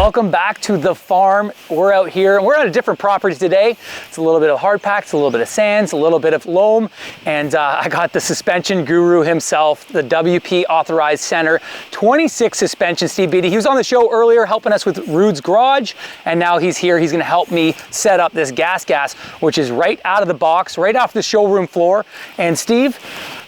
Welcome back to the farm. We're out here and we're at a different property today. It's a little bit of hard packs, a little bit of sands, a little bit of loam, and I got the suspension guru himself, the WP authorized center 26 suspension, Steve Beattie. He was on the show earlier helping us with Rude's garage, and now he's here. He's gonna help me set up this GasGas, which is right out of the box, right off the showroom floor. And Steve,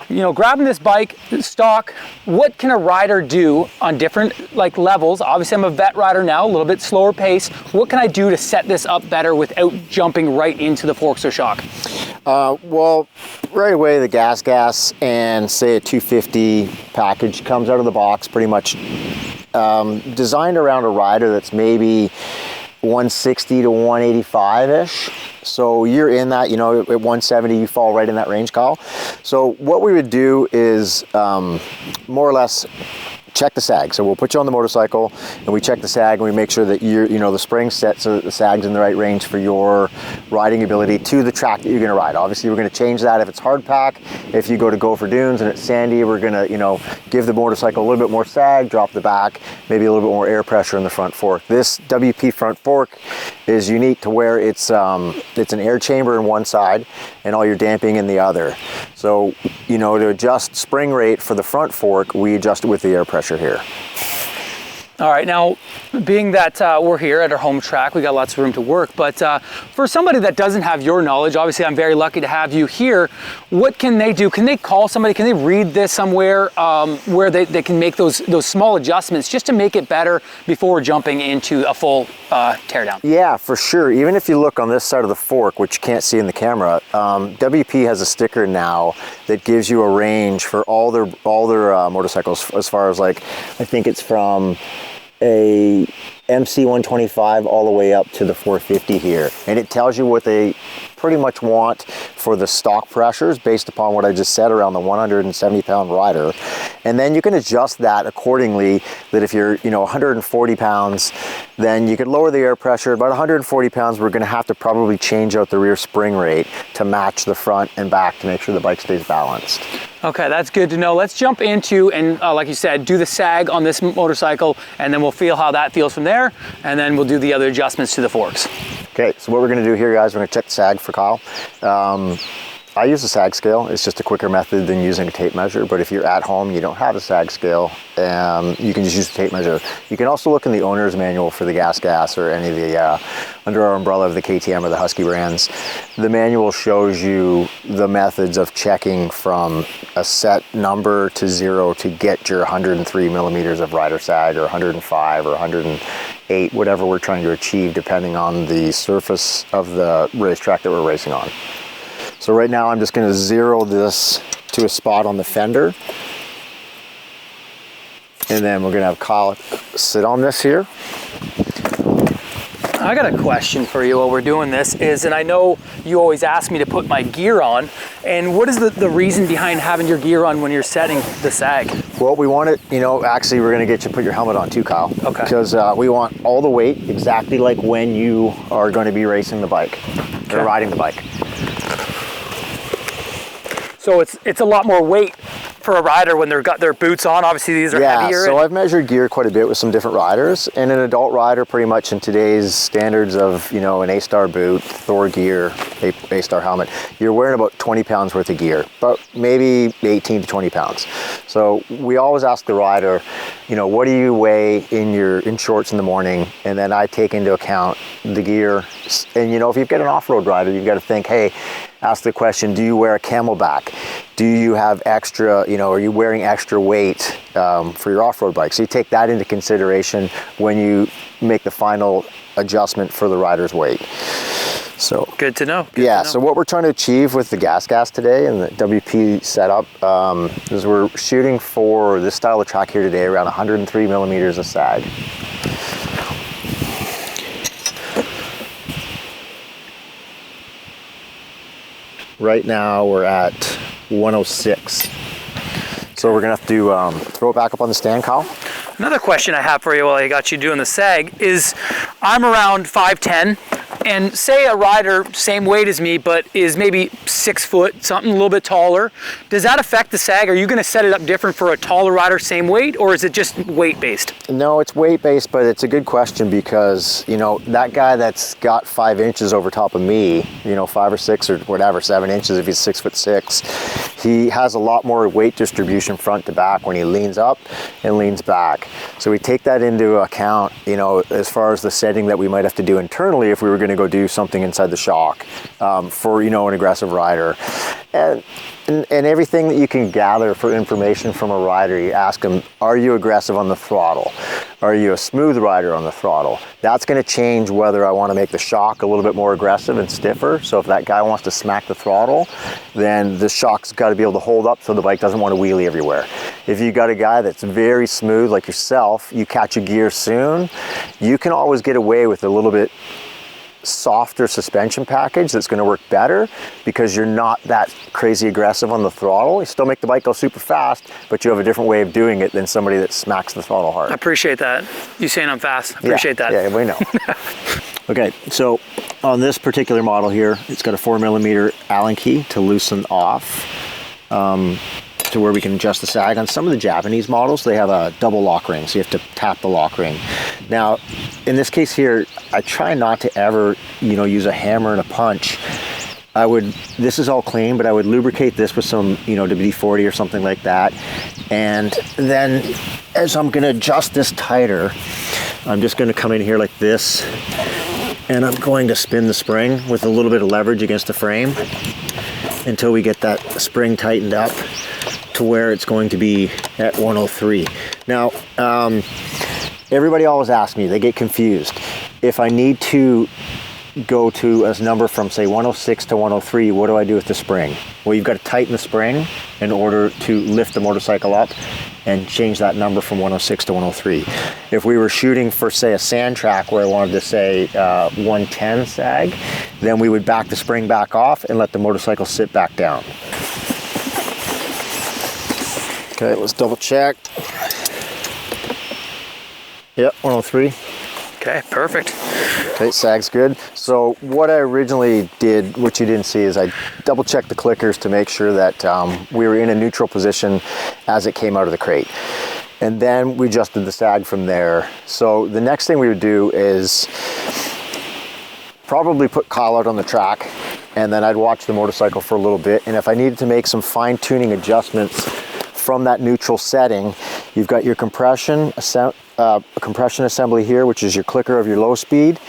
you know, grabbing this bike stock, what can a rider do on different levels? Obviously I'm a vet rider now, a little bit slower pace. What can I do to set this up better without jumping right into the forks or shock? Well, right away the GasGas and say a 250 package comes out of the box pretty much designed around a rider that's maybe 160 to 185-ish. So you're in that, you know, at 170, you fall right in that range, Kyle. So what we would do is more or less check the sag. So we'll put you on the motorcycle and we check the sag and we make sure that the spring's set so that the sag's in the right range for your riding ability to the track that you're gonna ride. Obviously we're gonna change that if it's hard pack. If you go to Gopher Dunes and it's sandy, we're gonna, give the motorcycle a little bit more sag, drop the back, maybe a little bit more air pressure in the front fork. This WP front fork is unique to where it's an air chamber in one side and all your damping in the other. So, to adjust spring rate for the front fork, we adjust it with the air pressure here. All right, now being that we're here at our home track, we got lots of room to work, but for somebody that doesn't have your knowledge, obviously I'm very lucky to have you here. What can they do? Can they call somebody? Can they read this somewhere where they can make those small adjustments just to make it better before jumping into a full teardown? Yeah, for sure. Even if you look on this side of the fork, which you can't see in the camera, WP has a sticker now that gives you a range for all their motorcycles, as far as I think it's from a MC125 all the way up to the 450 here, and it tells you what they pretty much want for the stock pressures based upon what I just said around the 170 pound rider, and then you can adjust that accordingly. That if you're 140 pounds, then you could lower the air pressure. About 140 pounds, we're going to have to probably change out the rear spring rate to match the front and back to make sure the bike stays balanced. Okay, that's good to know. Let's jump into and like you said, do the sag on this motorcycle, and then we'll feel how that feels from there, and then we'll do the other adjustments to the forks. Okay, so what we're going to do here, guys, we're going to check the sag for Kyle. I use a sag scale. It's just a quicker method than using a tape measure, but if you're at home, you don't have a sag scale, you can just use a tape measure. You can also look in the owner's manual for the GasGas or any of the under our umbrella of the KTM or the Husky brands. The manual shows you the methods of checking from a set number to 0 to get your 103 millimeters of rider sag, or 105 or 108, whatever we're trying to achieve depending on the surface of the racetrack that we're racing on. So right now I'm just going to 0 this to a spot on the fender, and then we're going to have Kyle sit on this here. I got a question for you while we're doing this and I know you always ask me to put my gear on, and what is the reason behind having your gear on when you're setting the sag? Well, we want it, actually we're going to get you to put your helmet on too, Kyle. Okay. Because we want all the weight exactly like when you are going to be racing the bike, or riding the bike. So it's a lot more weight for a rider when they've got their boots on. Obviously these are heavier. Yeah, so I've measured gear quite a bit with some different riders, and an adult rider pretty much in today's standards of, an A-Star boot, Thor gear, A-Star helmet, you're wearing about 20 pounds worth of gear, but maybe 18 to 20 pounds. So we always ask the rider, what do you weigh in shorts in the morning? And then I take into account the gear. And if you've got an off-road rider, you've got to think, hey, ask the question, do you wear a Camelback? Do you have extra, are you wearing extra weight for your off-road bike? So you take that into consideration when you make the final adjustment for the rider's weight. So good to know. So what we're trying to achieve with the GasGas today and the WP setup is we're shooting for this style of track here today around 103 millimeters of sag. Right now we're at 106. So we're gonna have to throw it back up on the stand, Kyle. Another question I have for you while I got you doing the sag is, I'm around 5'10", and say a rider, same weight as me, but is maybe 6 foot, something a little bit taller, does that affect the sag? Are you gonna set it up different for a taller rider, same weight, or is it just weight based? No, it's weight based, but it's a good question because, you know, that guy that's got 5 inches over top of me, you know, 5 or 6 or whatever, 7 inches if he's 6'6", he has a lot more weight distribution front to back when he leans up and leans back. So we take that into account, you know, as far as the setting that we might have to do internally if we were going to go do something inside the shock for, you know, an aggressive rider. And everything that you can gather for information from a rider, you ask them, are you aggressive on the throttle? Are you a smooth rider on the throttle? That's going to change whether I want to make the shock a little bit more aggressive and stiffer. So if that guy wants to smack the throttle, then the shock's got to be able to hold up so the bike doesn't want to wheelie everywhere. If you got a guy that's very smooth like yourself, you catch a gear soon, you can always get away with a little bit softer suspension package that's going to work better because you're not that crazy aggressive on the throttle. You still make the bike go super fast, but you have a different way of doing it than somebody that smacks the throttle hard. I appreciate that. You saying I'm fast. I appreciate that. Yeah, we know. Okay, so on this particular model here, it's got a 4mm Allen key to loosen off to where we can adjust the sag. On some of the Japanese models, they have a double lock ring, so you have to tap the lock ring. Now, in this case here, I try not to ever, you know, use a hammer and a punch. This is all clean, but I would lubricate this with some, you know, WD-40 or something like that. And then as I'm gonna adjust this tighter, I'm just gonna come in here like this, and I'm going to spin the spring with a little bit of leverage against the frame until we get that spring tightened up to where it's going to be at 103. Now, everybody always asks me, they get confused. If I need to go to a number from say 106 to 103, what do I do with the spring? Well, you've got to tighten the spring in order to lift the motorcycle up and change that number from 106 to 103. If we were shooting for say a sand track where I wanted to say 110 sag, then we would back the spring back off and let the motorcycle sit back down. Okay, let's double check. Yep, 103. Okay, perfect. Okay, sag's good. So what I originally did, which you didn't see, is I double checked the clickers to make sure that we were in a neutral position as it came out of the crate. And then we adjusted the sag from there. So the next thing we would do is probably put Kyle out on the track, and then I'd watch the motorcycle for a little bit. And if I needed to make some fine-tuning adjustments from that neutral setting, you've got your compression assembly here, which is your clicker of your low speed,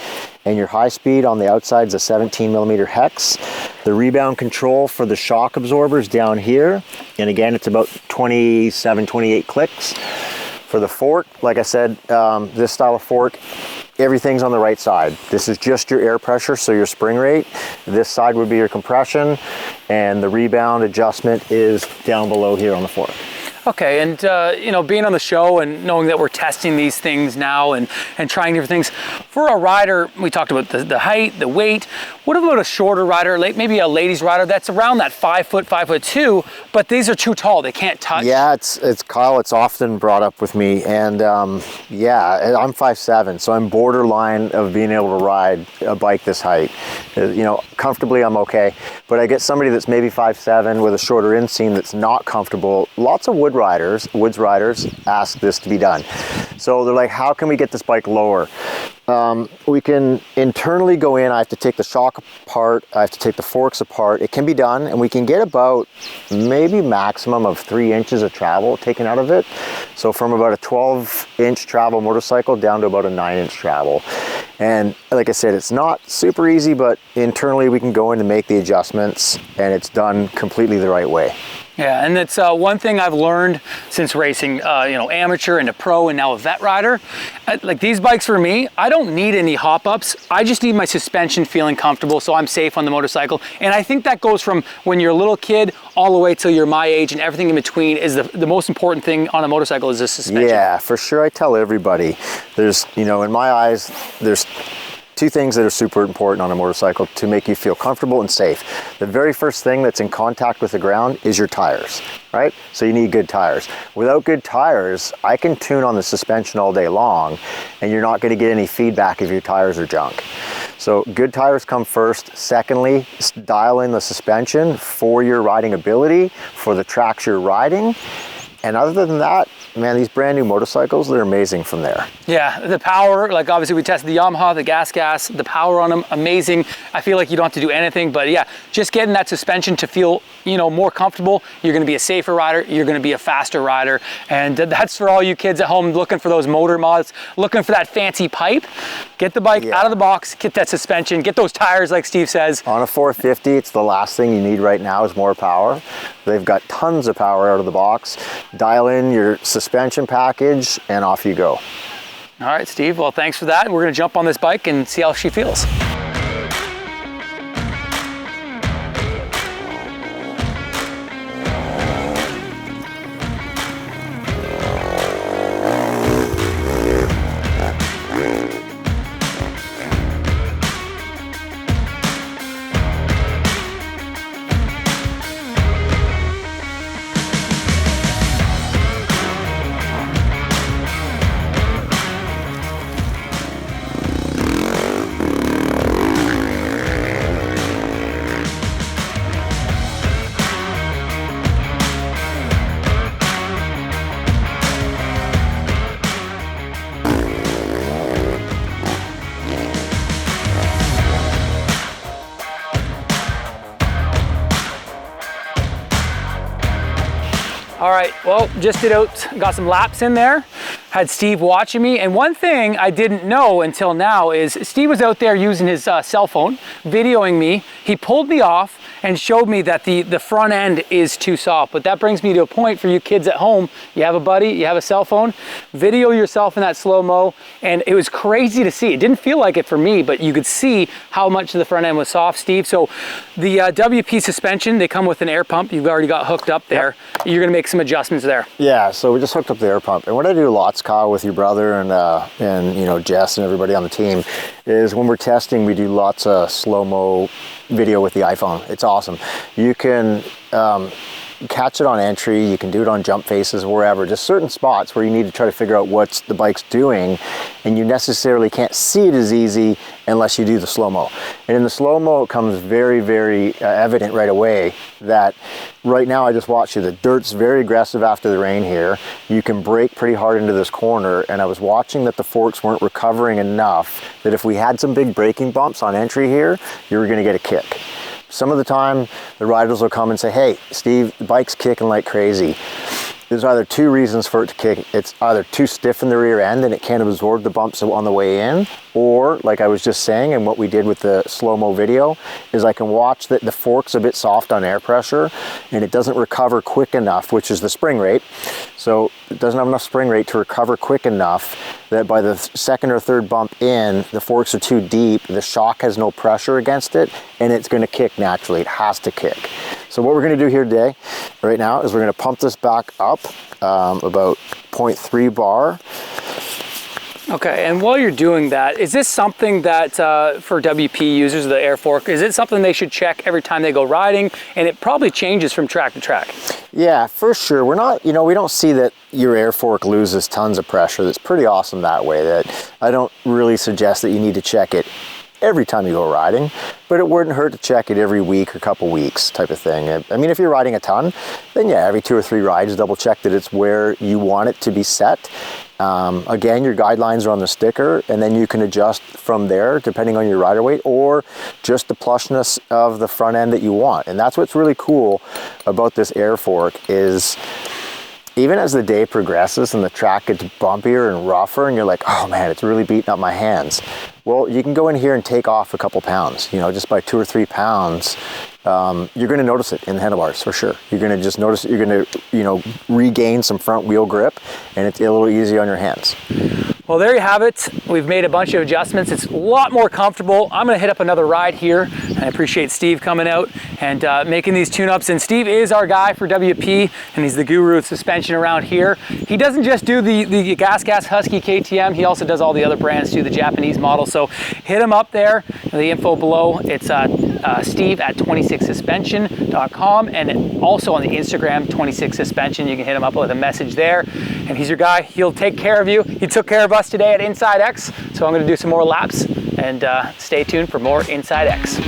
and your high speed on the outside is a 17mm hex. The rebound control for the shock absorbers down here, and again it's about 27, 28 clicks. For the fork, like I said, this style of fork, everything's on the right side. This is just your air pressure, so your spring rate. This side would be your compression, and the rebound adjustment is down below here on the fork. Okay, and you know, being on the show and knowing that we're testing these things now and trying different things, for a rider, we talked about the height, the weight. What about a shorter rider, maybe a ladies rider that's around that 5 foot, 5'2", but these are too tall, they can't touch? Yeah, it's Kyle, it's often brought up with me, and yeah, I'm 5'7", so I'm borderline of being able to ride a bike this height. You know, comfortably I'm okay, but I get somebody that's maybe 5'7" with a shorter inseam that's not comfortable. Lots of woods riders ask this to be done. So they're like, how can we get this bike lower? We can internally go in. I have to take the shock apart, I have to take the forks apart. It can be done, and we can get about maybe maximum of 3 inches of travel taken out of it. So from about a 12-inch travel motorcycle down to about a 9-inch travel. And like I said, it's not super easy, but internally we can go in and make the adjustments, and it's done completely the right way. Yeah, and that's one thing I've learned since racing, you know, amateur and a pro and now a vet rider. Like these bikes for me, I don't need any hop-ups. I just need my suspension feeling comfortable so I'm safe on the motorcycle. And I think that goes from when you're a little kid all the way till you're my age, and everything in between is the most important thing on a motorcycle is the suspension. Yeah, for sure. I tell everybody, there's, you know, in my eyes, there's 2 things that are super important on a motorcycle to make you feel comfortable and safe. The very first thing that's in contact with the ground is your tires, right? So you need good tires. Without good tires, I can tune on the suspension all day long, and you're not going to get any feedback if your tires are junk. So good tires come first. Secondly, dial in the suspension for your riding ability, for the tracks you're riding. And other than that, man, these brand new motorcycles, they're amazing from there. Yeah, the power, like obviously we tested the Yamaha, the GasGas, the power on them, amazing. I feel like you don't have to do anything, but yeah, just getting that suspension to feel, you know, more comfortable. You're gonna be a safer rider, you're gonna be a faster rider. And that's for all you kids at home looking for those motor mods, looking for that fancy pipe. Get the bike out of the box, get that suspension, get those tires like Steve says. On a 450, it's the last thing you need right now is more power. They've got tons of power out of the box. Dial in your suspension package and off you go. All right, Steve, well, thanks for that. We're gonna jump on this bike and see how she feels. All right, well, just did out, got some laps in there, had Steve watching me, and one thing I didn't know until now is Steve was out there using his cell phone, videoing me. He pulled me off and showed me that the front end is too soft, but that brings me to a point for you kids at home. You have a buddy, you have a cell phone, video yourself in that slow-mo, and it was crazy to see. It didn't feel like it for me, but you could see how much of the front end was soft, Steve. So the WP suspension, they come with an air pump. You've already got hooked up there. Yep. You're gonna make some adjustments there. Yeah, so we just hooked up the air pump. And what I do lots, Kyle, with your brother and you know, Jess and everybody on the team, is when we're testing, we do lots of slow-mo video with the iPhone. It's awesome. You can catch it on entry, you can do it on jump faces, wherever, just certain spots where you need to try to figure out what the bike's doing, and you necessarily can't see it as easy unless you do the slow-mo. And in the slow-mo, it comes very, very evident right away that right now I just watched you, the dirt's very aggressive after the rain here. You can brake pretty hard into this corner, and I was watching that the forks weren't recovering enough that if we had some big braking bumps on entry here, you were gonna get a kick. Some of the time, the riders will come and say, hey, Steve, the bike's kicking like crazy. There's either two reasons for it to kick. It's either too stiff in the rear end and it can't absorb the bumps on the way in, or like I was just saying, and what we did with the slow-mo video, is I can watch that the fork's a bit soft on air pressure and it doesn't recover quick enough, which is the spring rate. So it doesn't have enough spring rate to recover quick enough that by the second or third bump in, the forks are too deep, the shock has no pressure against it, and it's gonna kick naturally. It has to kick. So what we're gonna do here today, right now, is we're gonna pump this back up about 0.3 bar. Okay, and while you're doing that, is this something that for WP users of the air fork, is it something they should check every time they go riding? And it probably changes from track to track. Yeah, for sure. We're not, you know, we don't see that your air fork loses tons of pressure. That's pretty awesome that way. That I don't really suggest that you need to check it every time you go riding, but it wouldn't hurt to check it every week or couple weeks type of thing. I mean, if you're riding a ton, then yeah, every 2 or 3 rides, double check that it's where you want it to be set. Again, your guidelines are on the sticker, and then you can adjust from there depending on your rider weight or just the plushness of the front end that you want. And that's what's really cool about this air fork is even as the day progresses and the track gets bumpier and rougher and you're like, oh man, it's really beating up my hands. Well, you can go in here and take off a couple pounds, you know, just by 2 or 3 pounds. You're going to notice it in the handlebars for sure. You're going to just notice it. You're going to, you know, regain some front wheel grip, and it's a little easier on your hands. Well, there you have it. We've made a bunch of adjustments. It's a lot more comfortable. I'm going to hit up another ride here. I appreciate Steve coming out and making these tune-ups. And Steve is our guy for WP, and he's the guru of suspension around here. He doesn't just do the GasGas Husky KTM. He also does all the other brands too, the Japanese model. So hit him up there. The info below. It's Steve at 26suspension.com, and also on the Instagram 26suspension. You can hit him up with a message there, and he's your guy. He'll take care of you. He took care of us today at InsideX, so I'm going to do some more laps and stay tuned for more Inside X.